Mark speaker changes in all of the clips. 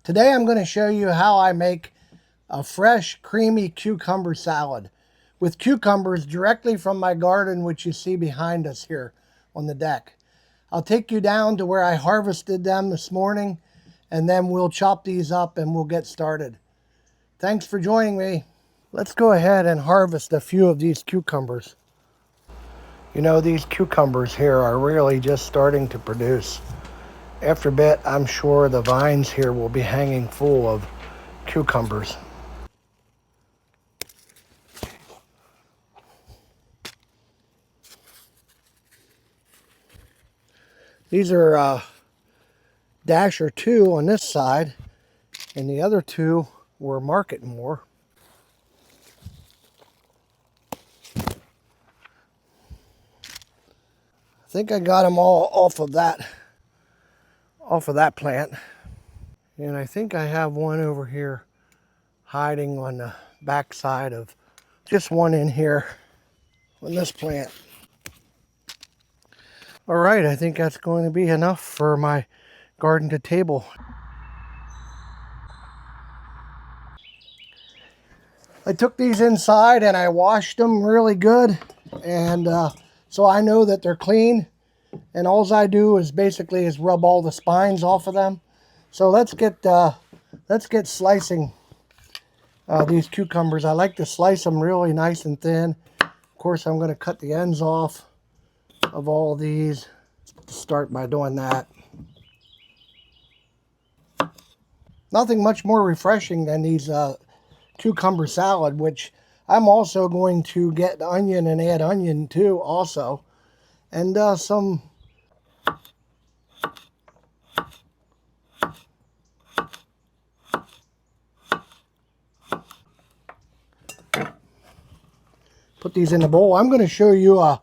Speaker 1: Today I'm going to show you how I make a fresh, creamy cucumber salad with cucumbers directly from my garden, which you see behind us here on the deck. I'll take you down to where I harvested them this morning, and then we'll chop these up and we'll get started. Thanks for joining me. Let's go ahead and harvest a few of these cucumbers. You know, these cucumbers here are really just starting to produce. After a bit, I'm sure the vines here will be hanging full of cucumbers. These are dash or two on this side, and the other two were market more. I think I got them all off of that plant. And I think I have one over here hiding on the back side of just one in here on this plant. All right, I think that's going to be enough for my garden to table. I took these inside and I washed them really good, and so I know that they're clean, and all I do is basically rub all the spines off of them. So let's get slicing these cucumbers. I like to slice them really nice and thin. Of course, I'm going to cut the ends off of all these. Start by doing that. Nothing much more refreshing than these cucumber salad, which I'm also going to get the onion and add onion too also, and some put these in the bowl. I'm going to show you a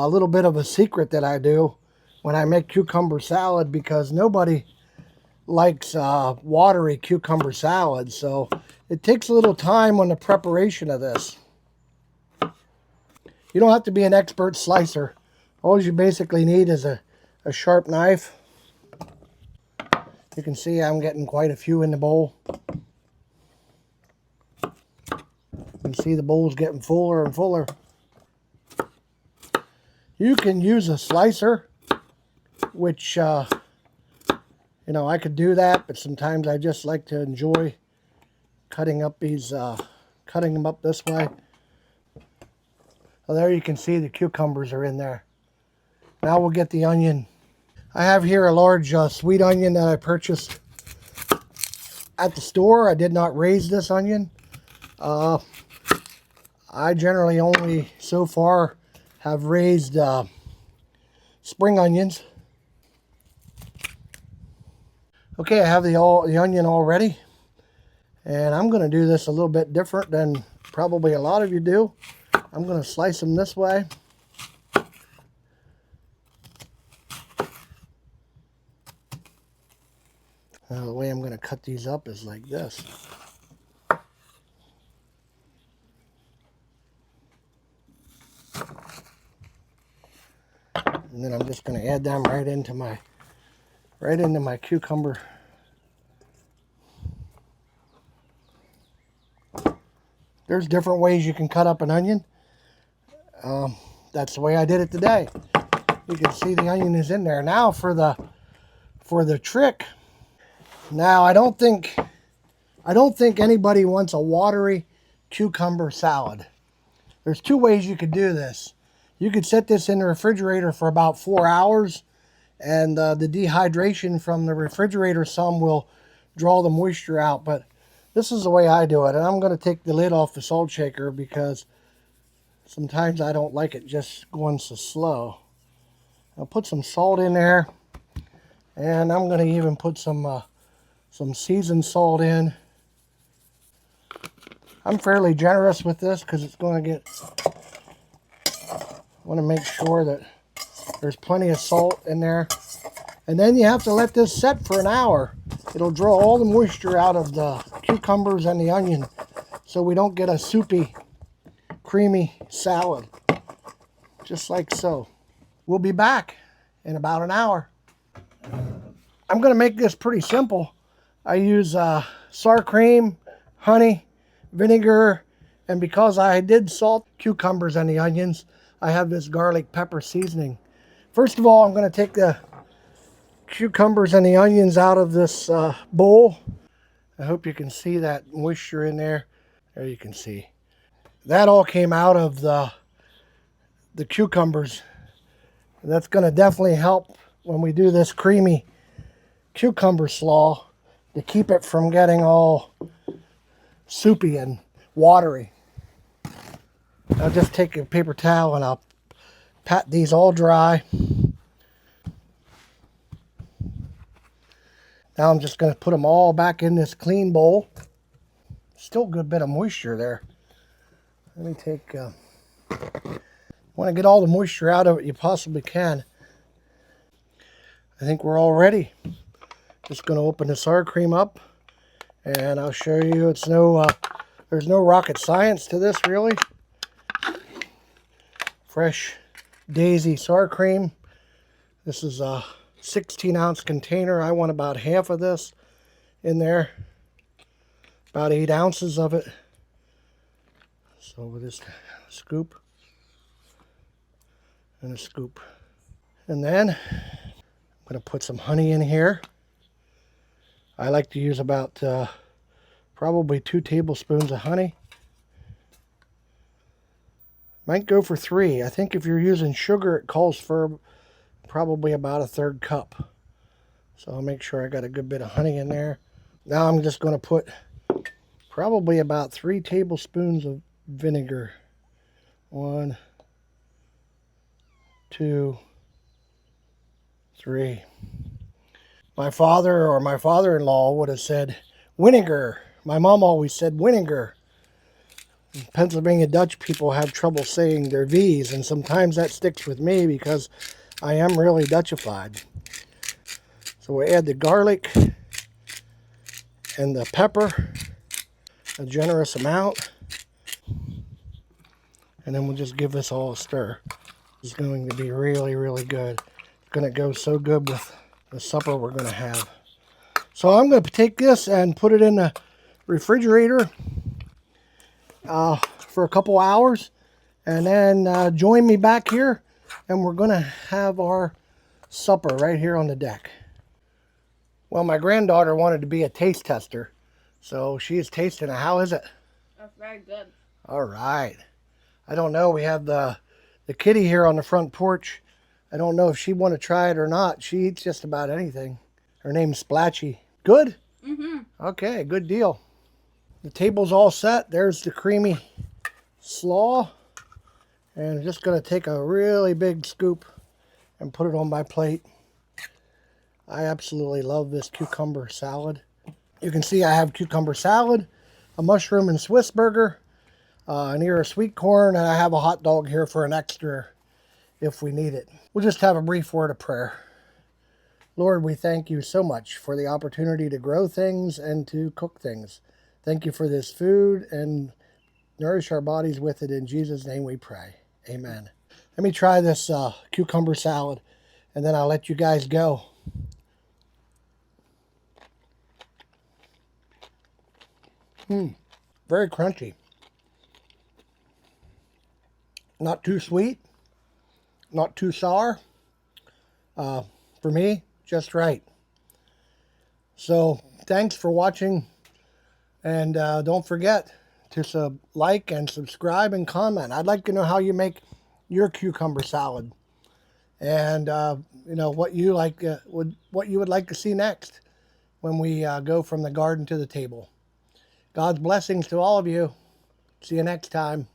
Speaker 1: little bit of a secret that I do when I make cucumber salad, because nobody likes watery cucumber salad, so it takes a little time on the preparation of this. You don't have to be an expert slicer. All you basically need is a sharp knife. You can see I'm getting quite a few in the bowl. You can see the bowl's getting fuller and fuller. You can use a slicer, which, you know, I could do that, but sometimes I just like to enjoy cutting them up this way. Well, there you can see the cucumbers are in there. Now we'll get the onion. I have here a large sweet onion that I purchased at the store. I did not raise this onion. I generally only so far have raised spring onions. Okay, I have the onion all ready, and I'm going to do this a little bit different than probably a lot of you do. I'm going to slice them this way. Now, the way I'm going to cut these up is like this. And then I'm just going to add them right into my cucumber. There's different ways you can cut up an onion. That's the way I did it today. You can see the onion is in there. Now for the trick. Now I don't think anybody wants a watery cucumber salad. There's two ways you could do this. You could set this in the refrigerator for about 4 hours, and the dehydration from the refrigerator some will draw the moisture out. But this is the way I do it, and I'm going to take the lid off the salt shaker because sometimes I don't like it just going so slow. I'll put some salt in there, and I'm going to even put some seasoned salt in. I'm fairly generous with this because it's going to get... I want to make sure that there's plenty of salt in there. And then you have to let this set for an hour. It'll draw all the moisture out of the cucumbers and the onion, so we don't get a soupy, creamy salad. Just like so. We'll be back in about an hour. I'm going to make this pretty simple. I use sour cream, honey, vinegar, and because I did salt cucumbers and the onions, I have this garlic pepper seasoning. First of all, I'm going to take the cucumbers and the onions out of this bowl. I hope you can see that moisture in there. There you can see. That all came out of the cucumbers. And that's going to definitely help when we do this creamy cucumber slaw to keep it from getting all soupy and watery. I'll just take a paper towel and I'll pat these all dry. Now I'm just going to put them all back in this clean bowl. Still a good bit of moisture there. Let me take, want to get all the moisture out of it you possibly can. I think we're all ready. Just going to open the sour cream up and I'll show you it's no, there's no rocket science to this really. Fresh Daisy sour cream. This is a 16-ounce container. I want about half of this in there. About 8 ounces of it. So with this scoop and a scoop. And then I'm going to put some honey in here. I like to use about probably 2 tablespoons of honey. Might go for 3. I think if you're using sugar, it calls for probably about a 1/3 cup. So I'll make sure I got a good bit of honey in there. Now I'm just going to put probably about 3 tablespoons of vinegar. 1, 2, 3. My father or my father-in-law would have said vinegar. My mom always said vinegar. Pennsylvania Dutch people have trouble saying their V's, and sometimes that sticks with me because I am really Dutchified. So we add the garlic and the pepper, a generous amount, and then we'll just give this all a stir. It's going to be really, really good. It's going to go so good with the supper we're going to have. So I'm going to take this and put it in the refrigerator for a couple hours, and then join me back here, and we're going to have our supper right here on the deck. Well, my granddaughter wanted to be a taste tester, so she is tasting it. How is it?
Speaker 2: That's very good.
Speaker 1: All right. I don't know. We have the kitty here on the front porch. I don't know if she want to try it or not. She eats just about anything. Her name's Splatchy. Good?
Speaker 2: Mm-hmm.
Speaker 1: Okay, good deal. The table's all set. There's the creamy slaw. And I'm just going to take a really big scoop and put it on my plate. I absolutely love this cucumber salad. You can see I have cucumber salad, a mushroom and Swiss burger, and here a sweet corn, and I have a hot dog here for an extra if we need it. We'll just have a brief word of prayer. Lord, we thank you so much for the opportunity to grow things and to cook things. Thank you for this food and nourish our bodies with it. In Jesus' name we pray. Amen. Let me try this cucumber salad, and then I'll let you guys go. Very crunchy. Not too sweet, not too sour. For me, just right. So thanks for watching, and don't forget to like and subscribe and comment. I'd like to know how you make your cucumber salad, and you know what you like, what you would like to see next when we go from the garden to the table. God's blessings to all of you. See you next time.